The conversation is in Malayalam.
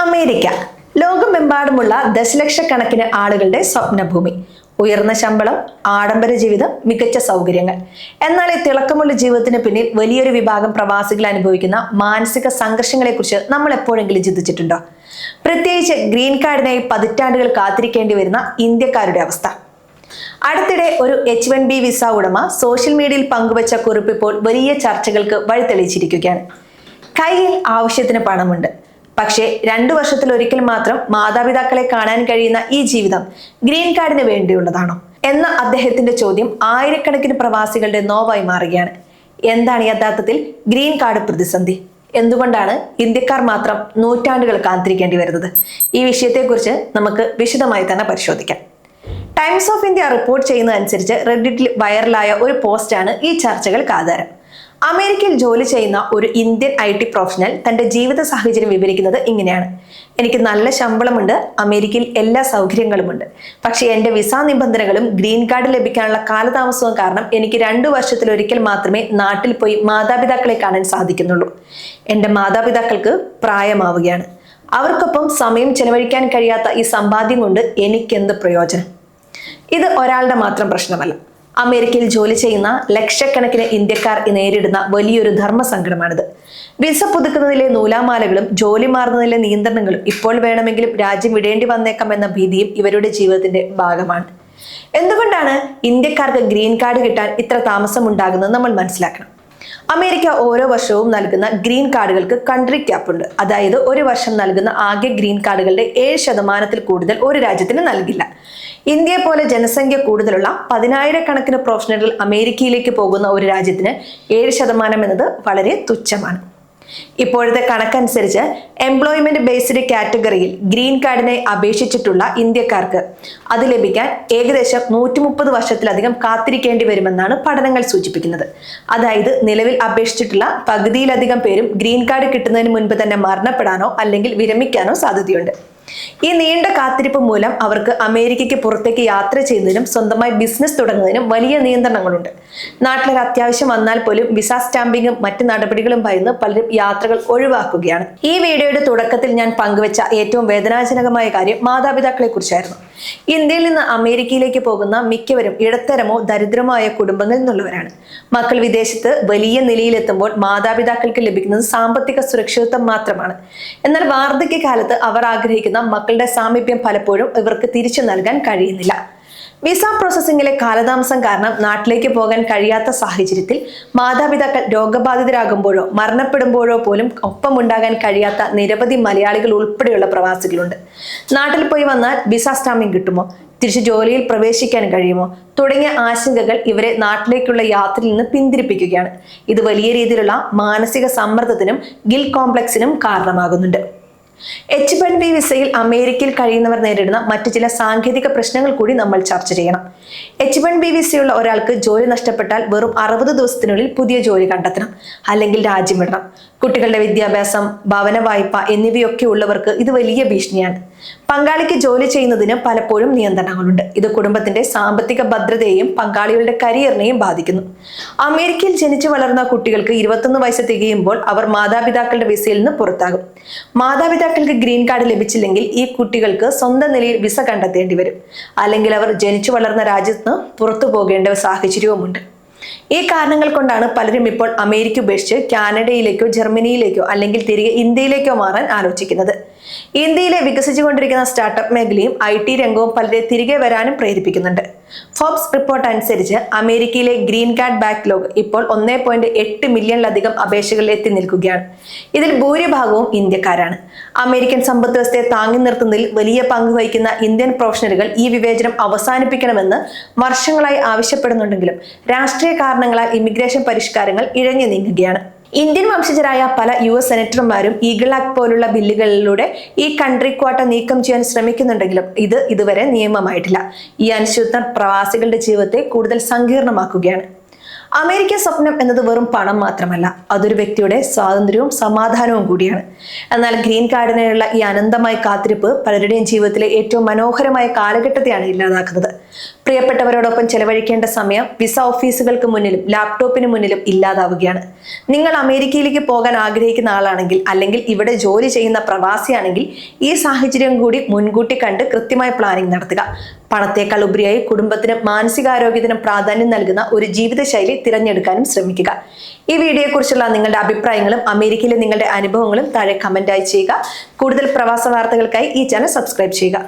അമേരിക്ക ലോകമെമ്പാടുമുള്ള ദശലക്ഷക്കണക്കിന് ആളുകളുടെ സ്വപ്നഭൂമി. ഉയർന്ന ശമ്പളം, ആഡംബര ജീവിതം, മികച്ച സൗകര്യങ്ങൾ. എന്നാൽ ഈ തിളക്കമുള്ള ജീവിതത്തിന് പിന്നിൽ വലിയൊരു വിഭാഗം പ്രവാസികൾ അനുഭവിക്കുന്ന മാനസിക സംഘർഷങ്ങളെക്കുറിച്ച് നമ്മൾ എപ്പോഴെങ്കിലും ചിന്തിച്ചിട്ടുണ്ടോ? പ്രത്യേകിച്ച് ഗ്രീൻ കാർഡിനായി പതിറ്റാണ്ടുകൾ കാത്തിരിക്കേണ്ടി വരുന്ന ഇന്ത്യക്കാരുടെ അവസ്ഥ. അടുത്തിടെ ഒരു H-1B വിസ ഉടമ സോഷ്യൽ മീഡിയയിൽ പങ്കുവച്ച കുറിപ്പ് ഇപ്പോൾ വലിയ ചർച്ചകൾക്ക് വഴിതെളിച്ചിരിക്കുകയാണ്. കയ്യിൽ ആവശ്യത്തിന് പണമുണ്ട്, പക്ഷേ 2 വർഷത്തിലൊരിക്കൽ മാത്രം മാതാപിതാക്കളെ കാണാൻ കഴിയുന്ന ഈ ജീവിതം ഗ്രീൻ കാർഡിന് വേണ്ടിയുള്ളതാണോ എന്ന അദ്ദേഹത്തിന്റെ ചോദ്യം ആയിരക്കണക്കിന് പ്രവാസികളുടെ നോവായി മാറുകയാണ്. എന്താണ് യഥാർത്ഥത്തിൽ ഗ്രീൻ കാർഡ് പ്രതിസന്ധി? എന്തുകൊണ്ടാണ് ഇന്ത്യക്കാർ മാത്രം നൂറ്റാണ്ടുകൾ കാത്തിരിക്കേണ്ടി വരുന്നത്? ഈ വിഷയത്തെക്കുറിച്ച് നമുക്ക് വിശദമായി തന്നെ പരിശോധിക്കാം. ടൈംസ് ഓഫ് ഇന്ത്യ റിപ്പോർട്ട് ചെയ്യുന്നതനുസരിച്ച് റെഡിറ്റിൽ വൈറലായ ഒരു പോസ്റ്റാണ് ഈ ചർച്ചകൾക്ക് ആധാരം. അമേരിക്കയിൽ ജോലി ചെയ്യുന്ന ഒരു ഇന്ത്യൻ IT പ്രൊഫഷണൽ തന്റെ ജീവിത സാഹചര്യം വിവരിക്കുന്നത് ഇങ്ങനെയാണ്: എനിക്ക് നല്ല ശമ്പളമുണ്ട്, അമേരിക്കയിൽ എല്ലാ സൗകര്യങ്ങളുമുണ്ട്, പക്ഷേ എന്റെ വിസ നിബന്ധനകളും ഗ്രീൻ കാർഡ് ലഭിക്കാനുള്ള കാലതാമസവും കാരണം എനിക്ക് 2 വർഷത്തിലൊരിക്കൽ മാത്രമേ നാട്ടിൽ പോയി മാതാപിതാക്കളെ കാണാൻ സാധിക്കുന്നുള്ളൂ. എന്റെ മാതാപിതാക്കൾക്ക് പ്രായമാവുകയാണ്. അവർക്കൊപ്പം സമയം ചെലവഴിക്കാൻ കഴിയാത്ത ഈ സമ്പാദ്യം കൊണ്ട് എനിക്കെന്ത് പ്രയോജനം? ഇത് ഒരാളുടെ മാത്രം പ്രശ്നമല്ല. അമേരിക്കയിൽ ജോലി ചെയ്യുന്ന ലക്ഷക്കണക്കിന് ഇന്ത്യക്കാർ നേരിടുന്ന വലിയൊരു ധർമ്മസങ്കടമാണിത്. വിസ പുതുക്കുന്നതിലെ നൂലാമാലകളും ജോലി മാറുന്നതിലെ നിയന്ത്രണങ്ങളും ഇപ്പോൾ വേണമെങ്കിലും രാജ്യം വിടേണ്ടി വന്നേക്കാം എന്ന ഭീതിയും ഇവരുടെ ജീവിതത്തിന്റെ ഭാഗമാണ്. എന്തുകൊണ്ടാണ് ഇന്ത്യക്കാർക്ക് ഗ്രീൻ കാർഡ് കിട്ടാൻ ഇത്ര താമസം ഉണ്ടാകുന്നത് നമ്മൾ മനസ്സിലാക്കണം. അമേരിക്ക ഓരോ വർഷവും നൽകുന്ന ഗ്രീൻ കാർഡുകൾക്ക് കൺട്രി ക്യാപ്പ് ഉണ്ട്. അതായത് ഒരു വർഷം നൽകുന്ന ആകെ ഗ്രീൻ കാർഡുകളുടെ 7% കൂടുതൽ ഒരു രാജ്യത്തിന് നൽകില്ല. ഇന്ത്യയെ പോലെ ജനസംഖ്യ കൂടുതലുള്ള 10,000-കണക്കിന് പ്രൊഫഷണലുകൾ അമേരിക്കയിലേക്ക് പോകുന്ന ഒരു രാജ്യത്തിന് 7% എന്നത് വളരെ തുച്ഛമാണ്. ഇപ്പോഴത്തെ കണക്കനുസരിച്ച് എംപ്ലോയ്മെന്റ് ബേസ്ഡ് കാറ്റഗറിയിൽ ഗ്രീൻ കാർഡിനെ അപേക്ഷിച്ചിട്ടുള്ള ഇന്ത്യക്കാർക്ക് അത് ലഭിക്കാൻ ഏകദേശം 130 വർഷത്തിലധികം കാത്തിരിക്കേണ്ടി വരുമെന്നാണ് പഠനങ്ങൾ സൂചിപ്പിക്കുന്നത്. അതായത് നിലവിൽ അപേക്ഷിച്ചിട്ടുള്ള പകുതിയിലധികം പേരും ഗ്രീൻ കാർഡ് കിട്ടുന്നതിന് മുൻപ് തന്നെ മരണപ്പെടാനോ അല്ലെങ്കിൽ വിരമിക്കാനോ സാധ്യതയുണ്ട്. ഈ നീണ്ട കാത്തിരിപ്പ് മൂലം അവർക്ക് അമേരിക്കയ്ക്ക് പുറത്തേക്ക് യാത്ര ചെയ്യുന്നതിനും സ്വന്തമായി ബിസിനസ് തുടങ്ങുന്നതിനും വലിയ നിയന്ത്രണങ്ങളുണ്ട്. നാട്ടിലൊരു അത്യാവശ്യം വന്നാൽ പോലും വിസ സ്റ്റാമ്പിങ്ങും മറ്റ് നടപടികളും ഭയന്ന് പലരും യാത്രകൾ ഒഴിവാക്കുകയാണ്. ഈ വീഡിയോയുടെ തുടക്കത്തിൽ ഞാൻ പങ്കുവച്ച ഏറ്റവും വേദനാജനകമായ കാര്യം മാതാപിതാക്കളെ കുറിച്ചായിരുന്നു. ഇന്ത്യയിൽ നിന്ന് അമേരിക്കയിലേക്ക് പോകുന്ന മിക്കവരും ഇടത്തരമോ ദരിദ്രമോ ആയ കുടുംബങ്ങളിൽ നിന്നുള്ളവരാണ്. മക്കൾ വിദേശത്ത് വലിയ നിലയിലെത്തുമ്പോൾ മാതാപിതാക്കൾക്ക് ലഭിക്കുന്നത് സാമ്പത്തിക സുരക്ഷിതത്വം മാത്രമാണ്. എന്നാൽ വാർദ്ധക്യകാലത്ത് അവർ ആഗ്രഹിക്കുന്ന മക്കളുടെ സാമീപ്യം പലപ്പോഴും ഇവർക്ക് തിരിച്ചു നൽകാൻ കഴിയുന്നില്ല. വിസ പ്രോസസ്സിംഗിലെ കാലതാമസം കാരണം നാട്ടിലേക്ക് പോകാൻ കഴിയാത്ത സാഹചര്യത്തിൽ മാതാപിതാക്കൾ രോഗബാധിതരാകുമ്പോഴോ മരണപ്പെടുമ്പോഴോ പോലും ഒപ്പമുണ്ടാകാൻ കഴിയാത്ത നിരവധി മലയാളികൾ ഉൾപ്പെടെയുള്ള പ്രവാസികളുണ്ട്. നാട്ടിൽ പോയി വന്നാൽ വിസ സ്റ്റാമ്പിംഗ് കിട്ടുമോ, തിരിച്ചു ജോലിയിൽ പ്രവേശിക്കാൻ കഴിയുമോ തുടങ്ങിയ ആശങ്കകൾ ഇവരെ നാട്ടിലേക്കുള്ള യാത്രയിൽ നിന്ന് പിന്തിരിപ്പിക്കുകയാണ്. ഇത് വലിയ രീതിയിലുള്ള മാനസിക സമ്മർദ്ദത്തിനും ഗിൽറ്റ് കോംപ്ലക്സിനും കാരണമാകുന്നുണ്ട്. H-1B വിസയിൽ അമേരിക്കയിൽ കഴിയുന്നവർ നേരിടുന്ന മറ്റു ചില സാങ്കേതിക പ്രശ്നങ്ങൾ കൂടി നമ്മൾ ചർച്ച ചെയ്യണം. H-1B വിസയുള്ള ഒരാൾക്ക് ജോലി നഷ്ടപ്പെട്ടാൽ വെറും 60 ദിവസത്തിനുള്ളിൽ പുതിയ ജോലി കണ്ടെത്തണം, അല്ലെങ്കിൽ രാജ്യം വിടണം. കുട്ടികളുടെ വിദ്യാഭ്യാസം, ഭവന വായ്പ എന്നിവയൊക്കെ ഉള്ളവർക്ക് ഇത് വലിയ ഭീഷണിയാണ്. പങ്കാളിക്ക് ജോലി ചെയ്യുന്നതിന് പലപ്പോഴും നിയന്ത്രണങ്ങളുണ്ട്. ഇത് കുടുംബത്തിന്റെ സാമ്പത്തിക ഭദ്രതയെയും പങ്കാളികളുടെ കരിയറിനെയും ബാധിക്കുന്നു. അമേരിക്കയിൽ ജനിച്ചു വളർന്ന കുട്ടികൾക്ക് 21 വയസ്സ് തികയുമ്പോൾ അവർ മാതാപിതാക്കളുടെ വിസയിൽ നിന്ന് പുറത്താകും. മാതാപിതാക്കൾക്ക് ഗ്രീൻ കാർഡ് ലഭിച്ചില്ലെങ്കിൽ ഈ കുട്ടികൾക്ക് സ്വന്തം നിലയിൽ വിസ കണ്ടെത്തേണ്ടി വരും, അല്ലെങ്കിൽ അവർ ജനിച്ചു വളർന്ന രാജ്യത്ത് നിന്ന് പുറത്തു പോകേണ്ട സാഹചര്യവുമുണ്ട്. ഈ കാരണങ്ങൾ കൊണ്ടാണ് പലരും ഇപ്പോൾ അമേരിക്ക ഉപേക്ഷിച്ച് കാനഡയിലേക്കോ ജർമ്മനിയിലേക്കോ അല്ലെങ്കിൽ തിരികെ ഇന്ത്യയിലേക്കോ മാറാൻ ആലോചിക്കുന്നത്. ഇന്ത്യയിലെ വികസിച്ചുകൊണ്ടിരിക്കുന്ന സ്റ്റാർട്ടപ്പ് മേഖലയും IT രംഗവും പലരെ തിരികെ വരാനും പ്രേരിപ്പിക്കുന്നുണ്ട്. ഫോബ്സ് റിപ്പോർട്ട് അനുസരിച്ച് അമേരിക്കയിലെ ഗ്രീൻ കാർഡ് ബാക്ക്ലോഗ് ഇപ്പോൾ 1.8 മില്യണിലധികം അപേക്ഷകൾ എത്തി നിൽക്കുകയാണ്. ഇതിൽ ഭൂരിഭാഗവും ഇന്ത്യക്കാരാണ്. അമേരിക്കൻ സമ്പദ് വ്യവസ്ഥയെ താങ്ങി നിർത്തുന്നതിൽ വലിയ പങ്ക് വഹിക്കുന്ന ഇന്ത്യൻ പ്രൊഫഷണലുകൾ ഈ വിവേചനം അവസാനിപ്പിക്കണമെന്ന് വർഷങ്ങളായി ആവശ്യപ്പെടുന്നുണ്ടെങ്കിലും രാഷ്ട്രീയ കാരണങ്ങളാൽ ഇമിഗ്രേഷൻ പരിഷ്കാരങ്ങൾ ഇഴഞ്ഞു നീങ്ങുകയാണ്. ഇന്ത്യൻ വംശജരായ പല US സെനറ്റർമാരും ഈഗിൾ ആക്ട് പോലുള്ള ബില്ലുകളിലൂടെ ഈ കൺട്രി ക്വാട്ട നീക്കം ചെയ്യാൻ ശ്രമിക്കുന്നുണ്ടെങ്കിലും ഇത് ഇതുവരെ നിയമമായിട്ടില്ല. ഈ അനിശ്ചിതത്വം പ്രവാസികളുടെ ജീവിതത്തെ കൂടുതൽ സങ്കീർണമാക്കുകയാണ്. അമേരിക്ക സ്വപ്നം എന്നത് വെറും പണം മാത്രമല്ല, അതൊരു വ്യക്തിയുടെ സ്വാതന്ത്ര്യവും സമാധാനവും കൂടിയാണ്. എന്നാൽ ഗ്രീൻ കാർഡിനായുള്ള ഈ അനന്തമായ കാത്തിരിപ്പ് പലരുടെയും ജീവിതത്തിലെ ഏറ്റവും മനോഹരമായ കാലഘട്ടത്തെയാണ് ഇല്ലാതാക്കുന്നത്. പ്രിയപ്പെട്ടവരോടൊപ്പം ചെലവഴിക്കേണ്ട സമയം വിസ ഓഫീസുകൾക്ക് മുന്നിലും ലാപ്ടോപ്പിന് മുന്നിലും ഇല്ലാതാവുകയാണ്. നിങ്ങൾ അമേരിക്കയിലേക്ക് പോകാൻ ആഗ്രഹിക്കുന്ന ആളാണെങ്കിൽ, അല്ലെങ്കിൽ ഇവിടെ ജോലി ചെയ്യുന്ന പ്രവാസിയാണെങ്കിൽ, ഈ സാഹചര്യം കൂടി മുൻകൂട്ടി കണ്ട് കൃത്യമായ പ്ലാനിംഗ് നടത്തുക. പണത്തേക്കാൾ ഉപരിയായി കുടുംബത്തിനും മാനസികാരോഗ്യത്തിനും പ്രാധാന്യം നൽകുന്ന ഒരു ജീവിതശൈലി തിരഞ്ഞെടുക്കാനും ശ്രമിക്കുക. ഈ വീഡിയോയെക്കുറിച്ചുള്ള നിങ്ങളുടെ അഭിപ്രായങ്ങളും അമേരിക്കയിലെ നിങ്ങളുടെ അനുഭവങ്ങളും താഴെ കമന്റായി ചെയ്യുക. കൂടുതൽ പ്രവാസ വാർത്തകൾക്കായി ഈ ചാനൽ സബ്സ്ക്രൈബ് ചെയ്യുക.